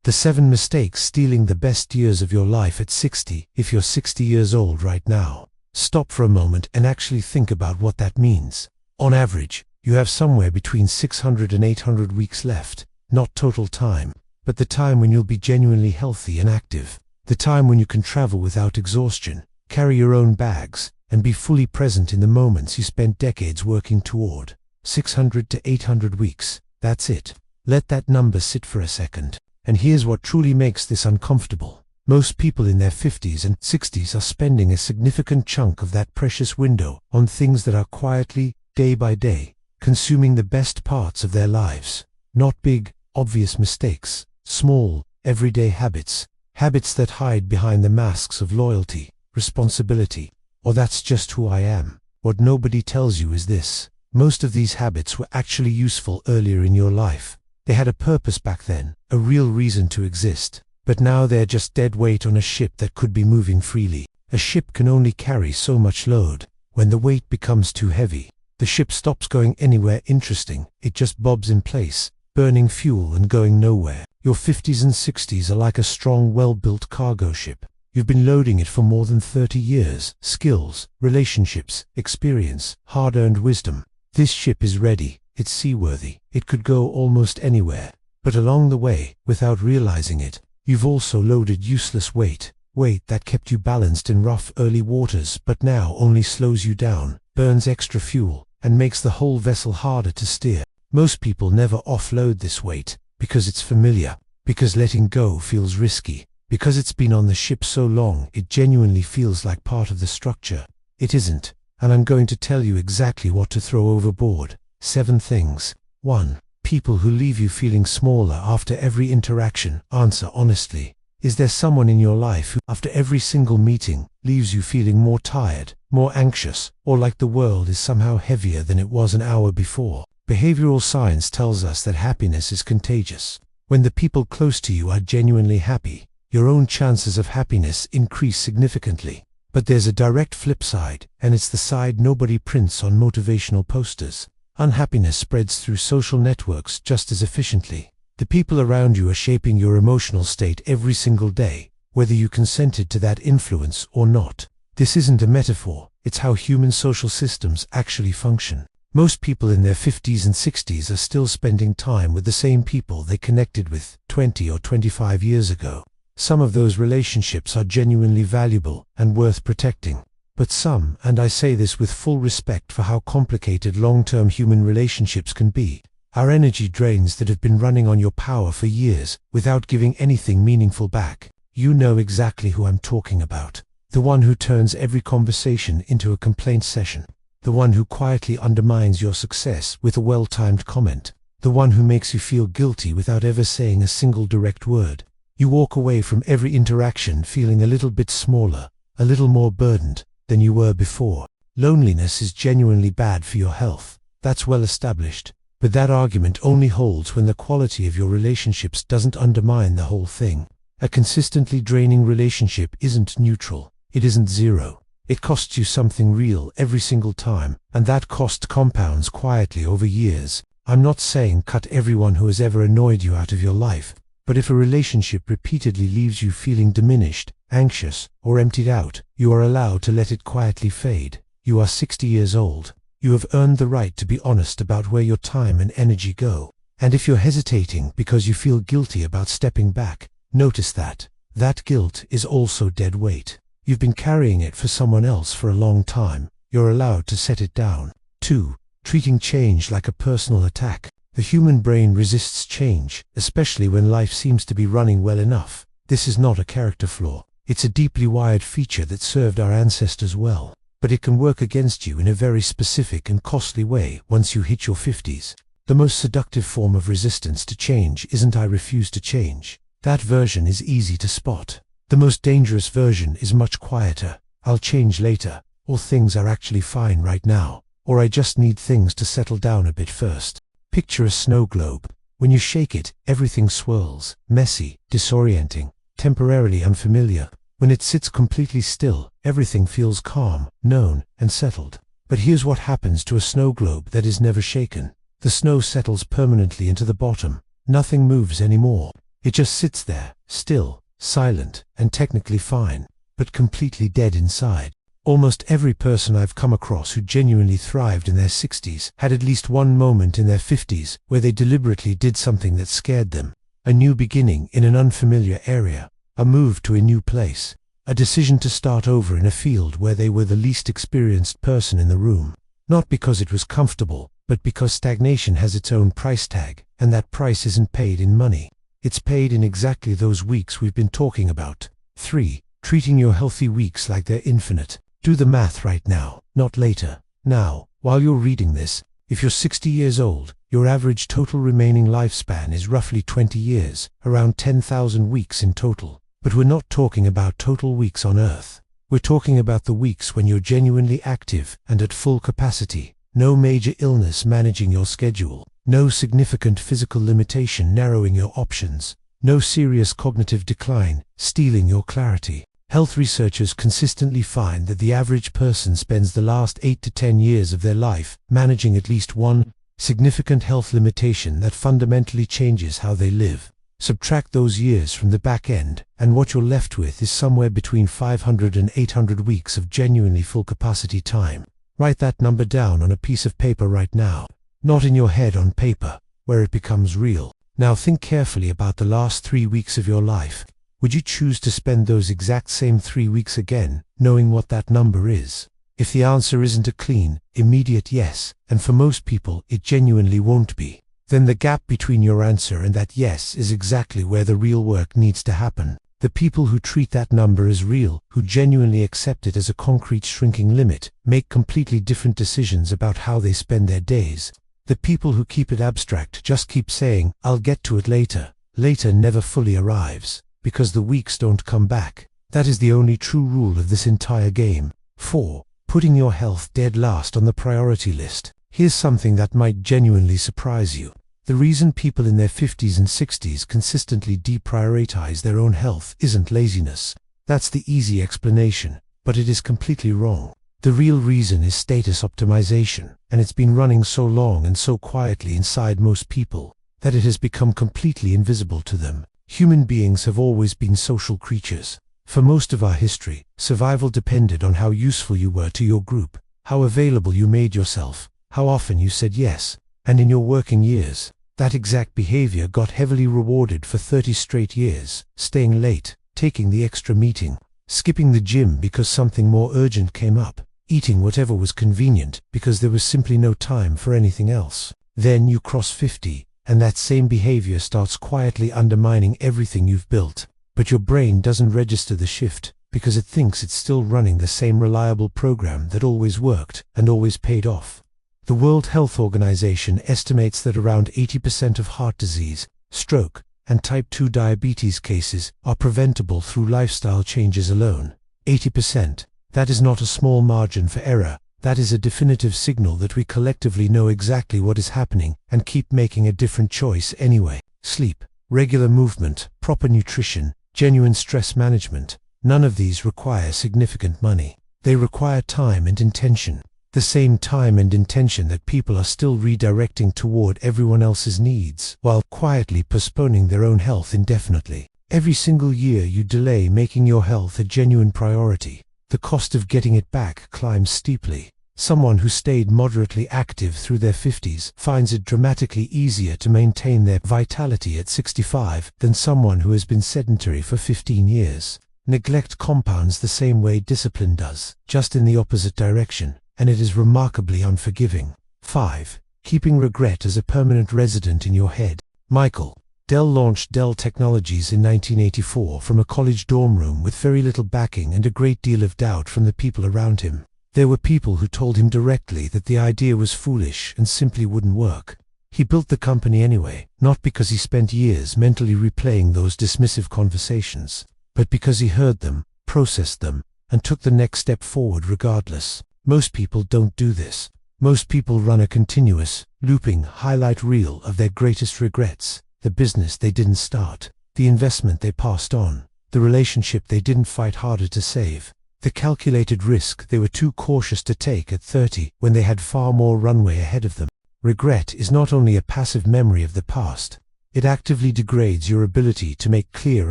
The 7 mistakes stealing the best years of your life at 60. If you're 60 years old right now, stop for a moment and actually think about what that means. On average, you have somewhere between 600 and 800 weeks left, not total time, but the time when you'll be genuinely healthy and active. The time when you can travel without exhaustion, carry your own bags, and be fully present in the moments you spent decades working toward. 600 to 800 weeks, that's it. Let that number sit for a second. And here's what truly makes this uncomfortable. Most people in their 50s and 60s are spending a significant chunk of that precious window on things that are quietly, day by day, consuming the best parts of their lives. Not big, obvious mistakes, small, everyday habits. Habits that hide behind the masks of loyalty, responsibility, or that's just who I am. What nobody tells you is this: most of these habits were actually useful earlier in your life. They had a purpose back then, a real reason to exist. But now they're just dead weight on a ship that could be moving freely. A ship can only carry so much load. When the weight becomes too heavy, the ship stops going anywhere interesting. It just bobs in place, burning fuel and going nowhere. Your 50s and 60s are like a strong, well-built cargo ship. You've been loading it for more than 30 years. Skills, relationships, experience, hard-earned wisdom. This ship is ready. It's seaworthy. It could go almost anywhere. But along the way, without realizing it, you've also loaded useless weight. Weight that kept you balanced in rough early waters but now only slows you down, burns extra fuel, and makes the whole vessel harder to steer. Most people never offload this weight because it's familiar, because letting go feels risky, because it's been on the ship so long it genuinely feels like part of the structure. It isn't, and I'm going to tell you exactly what to throw overboard. 7 things. 1. People who leave you feeling smaller after every interaction. Answer honestly. Is there someone in your life who, after every single meeting, leaves you feeling more tired, more anxious, or like the world is somehow heavier than it was an hour before? Behavioral science tells us that happiness is contagious. When the people close to you are genuinely happy, your own chances of happiness increase significantly. But there's a direct flip side, and it's the side nobody prints on motivational posters. Unhappiness spreads through social networks just as efficiently. The people around you are shaping your emotional state every single day, whether you consented to that influence or not. This isn't a metaphor, it's how human social systems actually function. Most people in their 50s and 60s are still spending time with the same people they connected with 20 or 25 years ago. Some of those relationships are genuinely valuable and worth protecting. But some, and I say this with full respect for how complicated long-term human relationships can be, are energy drains that have been running on your power for years without giving anything meaningful back. You know exactly who I'm talking about. The one who turns every conversation into a complaint session. The one who quietly undermines your success with a well-timed comment. The one who makes you feel guilty without ever saying a single direct word. You walk away from every interaction feeling a little bit smaller, a little more burdened than you were before. Loneliness is genuinely bad for your health. That's well established. But that argument only holds when the quality of your relationships doesn't undermine the whole thing. A consistently draining relationship isn't neutral. It isn't zero. It costs you something real every single time, and that cost compounds quietly over years. I'm not saying cut everyone who has ever annoyed you out of your life, but if a relationship repeatedly leaves you feeling diminished, anxious, or emptied out, you are allowed to let it quietly fade. You are 60 years old. You have earned the right to be honest about where your time and energy go. And if you're hesitating because you feel guilty about stepping back, notice that. That guilt is also dead weight. You've been carrying it for someone else for a long time. You're allowed to set it down. 2. Treating change like a personal attack. The human brain resists change, especially when life seems to be running well enough. This is not a character flaw. It's a deeply wired feature that served our ancestors well. But it can work against you in a very specific and costly way once you hit your 50s. The most seductive form of resistance to change isn't "I refuse to change." That version is easy to spot. The most dangerous version is much quieter. "I'll change later," or "things are actually fine right now," or "I just need things to settle down a bit first." Picture a snow globe. When you shake it, everything swirls, messy, disorienting, temporarily unfamiliar. When it sits completely still, everything feels calm, known, and settled. But here's what happens to a snow globe that is never shaken. The snow settles permanently into the bottom. Nothing moves anymore. It just sits there, still, silent, and technically fine, but completely dead inside. Almost every person I've come across who genuinely thrived in their 60s had at least one moment in their 50s where they deliberately did something that scared them. A new beginning in an unfamiliar area, a move to a new place, a decision to start over in a field where they were the least experienced person in the room. Not because it was comfortable, but because stagnation has its own price tag, and that price isn't paid in money. It's paid in exactly those weeks we've been talking about. 3. Treating your healthy weeks like they're infinite. Do the math right now, not later. Now, while you're reading this, if you're 60 years old, your average total remaining lifespan is roughly 20 years, around 10,000 weeks in total. But we're not talking about total weeks on Earth. We're talking about the weeks when you're genuinely active and at full capacity. No major illness managing your schedule. No significant physical limitation narrowing your options. No serious cognitive decline stealing your clarity. Health researchers consistently find that the average person spends the last 8 to 10 years of their life managing at least one significant health limitation that fundamentally changes how they live. Subtract those years from the back end, and what you're left with is somewhere between 500 and 800 weeks of genuinely full capacity time. Write that number down on a piece of paper right now. Not in your head on paper, where it becomes real. Now think carefully about the last 3 weeks of your life. Would you choose to spend those exact same 3 weeks again, knowing what that number is? If the answer isn't a clean, immediate yes, and for most people it genuinely won't be, then the gap between your answer and that yes is exactly where the real work needs to happen. The people who treat that number as real, who genuinely accept it as a concrete shrinking limit, make completely different decisions about how they spend their days. The people who keep it abstract just keep saying, "I'll get to it later." Later never fully arrives, because the weeks don't come back. That is the only true rule of this entire game. 4. Putting your health dead last on the priority list. Here's something that might genuinely surprise you. The reason people in their 50s and 60s consistently deprioritize their own health isn't laziness. That's the easy explanation, but it is completely wrong. The real reason is status optimization, and it's been running so long and so quietly inside most people that it has become completely invisible to them. Human beings have always been social creatures. For most of our history, survival depended on how useful you were to your group, how available you made yourself, how often you said yes, and in your working years, that exact behavior got heavily rewarded for 30 straight years, staying late, taking the extra meeting, skipping the gym because something more urgent came up, eating whatever was convenient because there was simply no time for anything else. Then you cross 50, and that same behavior starts quietly undermining everything you've built. But your brain doesn't register the shift because it thinks it's still running the same reliable program that always worked and always paid off. The World Health Organization estimates that around 80% of heart disease, stroke, and type 2 diabetes cases are preventable through lifestyle changes alone. 80%. That is not a small margin for error. That is a definitive signal that we collectively know exactly what is happening and keep making a different choice anyway. Sleep, regular movement, proper nutrition, genuine stress management. None of these require significant money. They require time and intention. The same time and intention that people are still redirecting toward everyone else's needs, while quietly postponing their own health indefinitely. Every single year you delay making your health a genuine priority, the cost of getting it back climbs steeply. Someone who stayed moderately active through their 50s finds it dramatically easier to maintain their vitality at 65 than someone who has been sedentary for 15 years. Neglect compounds the same way discipline does, just in the opposite direction, and it is remarkably unforgiving. 5. Keeping regret as a permanent resident in your head. Michael Dell launched Dell Technologies in 1984 from a college dorm room with very little backing and a great deal of doubt from the people around him. There were people who told him directly that the idea was foolish and simply wouldn't work. He built the company anyway, not because he spent years mentally replaying those dismissive conversations, but because he heard them, processed them, and took the next step forward regardless. Most people don't do this. Most people run a continuous, looping highlight reel of their greatest regrets, the business they didn't start, the investment they passed on, the relationship they didn't fight harder to save, the calculated risk they were too cautious to take at 30 when they had far more runway ahead of them. Regret is not only a passive memory of the past, It actively degrades your ability to make clear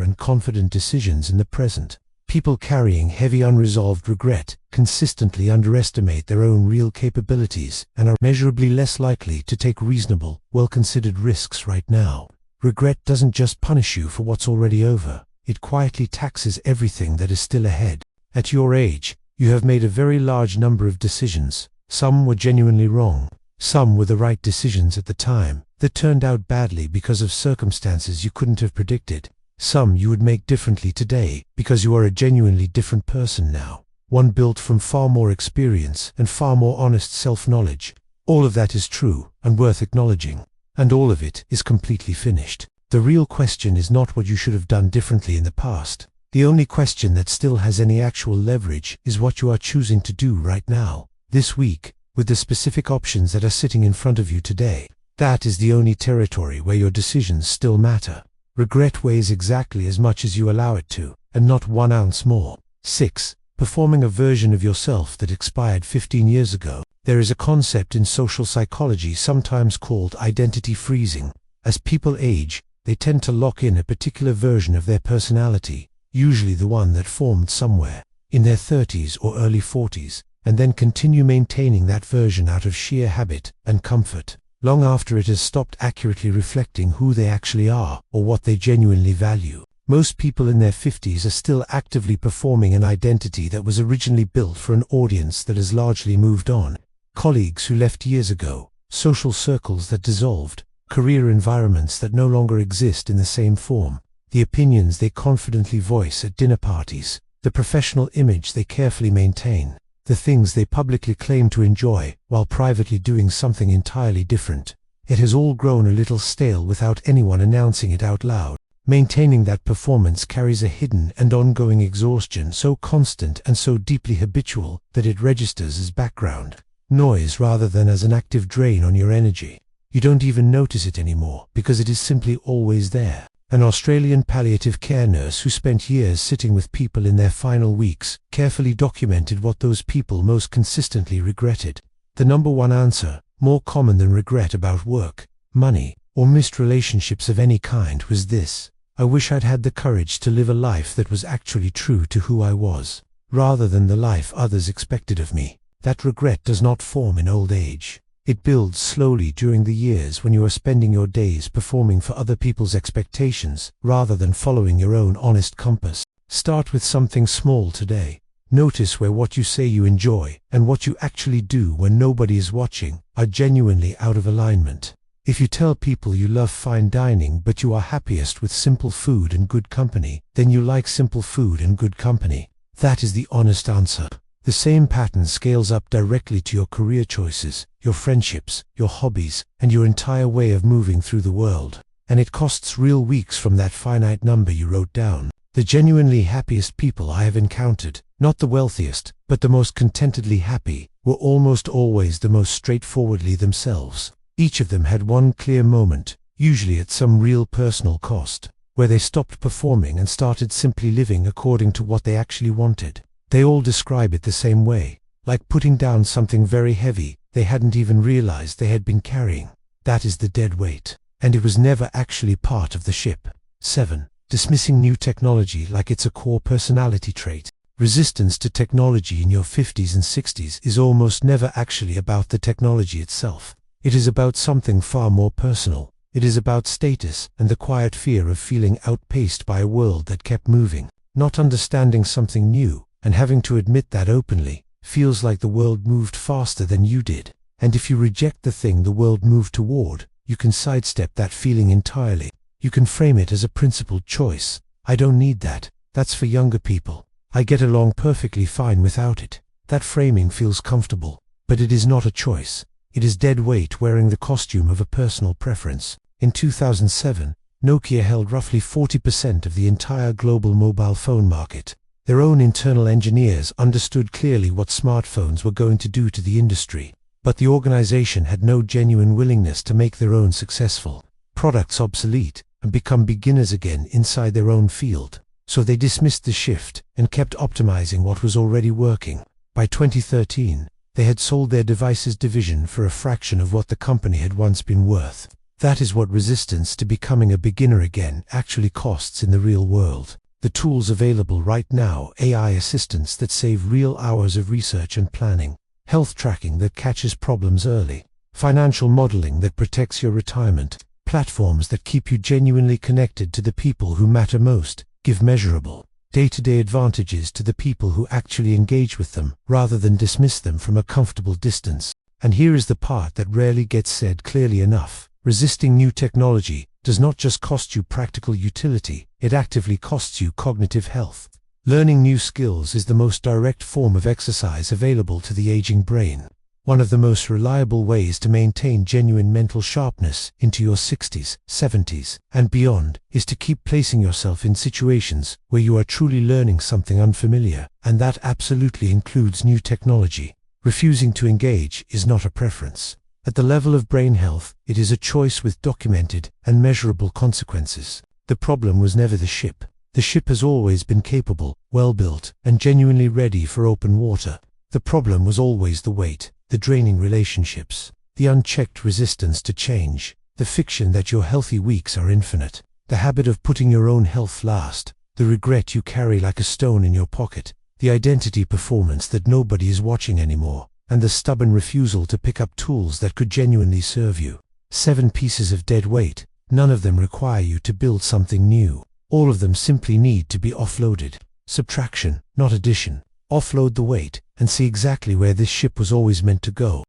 and confident decisions in the present. People carrying heavy unresolved regret consistently underestimate their own real capabilities and are measurably less likely to take reasonable, well-considered risks right now. Regret doesn't just punish you for what's already over, it quietly taxes everything that is still ahead. At your age, you have made a very large number of decisions. Some were genuinely wrong. Some were the right decisions at the time that turned out badly because of circumstances you couldn't have predicted. Some you would make differently today because you are a genuinely different person now, one built from far more experience and far more honest self-knowledge. All of that is true and worth acknowledging, and all of it is completely finished. The real question is not what you should have done differently in the past. The only question that still has any actual leverage is what you are choosing to do right now, this week, with the specific options that are sitting in front of you today. That is the only territory where your decisions still matter. Regret weighs exactly as much as you allow it to, and not 1 ounce more. 6. Performing a version of yourself that expired 15 years ago. There is a concept in social psychology sometimes called identity freezing. As people age, they tend to lock in a particular version of their personality, usually the one that formed somewhere in their 30s or early 40s, and then continue maintaining that version out of sheer habit and comfort, long after it has stopped accurately reflecting who they actually are or what they genuinely value. Most people in their 50s are still actively performing an identity that was originally built for an audience that has largely moved on. Colleagues who left years ago, social circles that dissolved, career environments that no longer exist in the same form, the opinions they confidently voice at dinner parties, the professional image they carefully maintain, the things they publicly claim to enjoy while privately doing something entirely different. It has all grown a little stale without anyone announcing it out loud. Maintaining that performance carries a hidden and ongoing exhaustion so constant and so deeply habitual that it registers as background noise rather than as an active drain on your energy. You don't even notice it anymore because it is simply always there. An Australian palliative care nurse who spent years sitting with people in their final weeks carefully documented what those people most consistently regretted. The number one answer, more common than regret about work, money, or missed relationships of any kind, was this: I wish I'd had the courage to live a life that was actually true to who I was, rather than the life others expected of me. That regret does not form in old age. It builds slowly during the years when you are spending your days performing for other people's expectations, rather than following your own honest compass. Start with something small today. Notice where what you say you enjoy, and what you actually do when nobody is watching, are genuinely out of alignment. If you tell people you love fine dining but you are happiest with simple food and good company, then you like simple food and good company. That is the honest answer. The same pattern scales up directly to your career choices, your friendships, your hobbies, and your entire way of moving through the world. And it costs real weeks from that finite number you wrote down. The genuinely happiest people I have encountered, not the wealthiest, but the most contentedly happy, were almost always the most straightforwardly themselves. Each of them had one clear moment, usually at some real personal cost, where they stopped performing and started simply living according to what they actually wanted. They all describe it the same way, like putting down something very heavy they hadn't even realized they had been carrying. That is the dead weight, and it was never actually part of the ship. 7. Dismissing new technology like it's a core personality trait. Resistance to technology in your 50s and 60s is almost never actually about the technology itself. It is about something far more personal. It is about status and the quiet fear of feeling outpaced by a world that kept moving. Not understanding something new, and having to admit that openly, feels like the world moved faster than you did. And if you reject the thing the world moved toward, you can sidestep that feeling entirely. You can frame it as a principled choice. I don't need that. That's for younger people. I get along perfectly fine without it. That framing feels comfortable, but it is not a choice. It is dead weight wearing the costume of a personal preference. In 2007, Nokia held roughly 40% of the entire global mobile phone market. Their own internal engineers understood clearly what smartphones were going to do to the industry, but the organization had no genuine willingness to make their own successful products obsolete and become beginners again inside their own field. So they dismissed the shift and kept optimizing what was already working. By 2013, they had sold their devices division for a fraction of what the company had once been worth. That is what resistance to becoming a beginner again actually costs in the real world. The tools available right now: AI assistants that save real hours of research and planning, health tracking that catches problems early, financial modeling that protects your retirement, platforms that keep you genuinely connected to the people who matter most, give measurable, day-to-day advantages to the people who actually engage with them, rather than dismiss them from a comfortable distance. And here is the part that rarely gets said clearly enough. Resisting new technology does not just cost you practical utility, it actively costs you cognitive health. Learning new skills is the most direct form of exercise available to the aging brain. One of the most reliable ways to maintain genuine mental sharpness into your 60s, 70s, and beyond is to keep placing yourself in situations where you are truly learning something unfamiliar, and that absolutely includes new technology. Refusing to engage is not a preference. At the level of brain health, it is a choice with documented and measurable consequences. The problem was never the ship. The ship has always been capable, well-built, and genuinely ready for open water. The problem was always the weight, the draining relationships, the unchecked resistance to change, the fiction that your healthy weeks are infinite, the habit of putting your own health last, the regret you carry like a stone in your pocket, the identity performance that nobody is watching anymore, and the stubborn refusal to pick up tools that could genuinely serve you. 7 pieces of dead weight. None of them require you to build something new. All of them simply need to be offloaded. Subtraction, not addition. Offload the weight, and see exactly where this ship was always meant to go.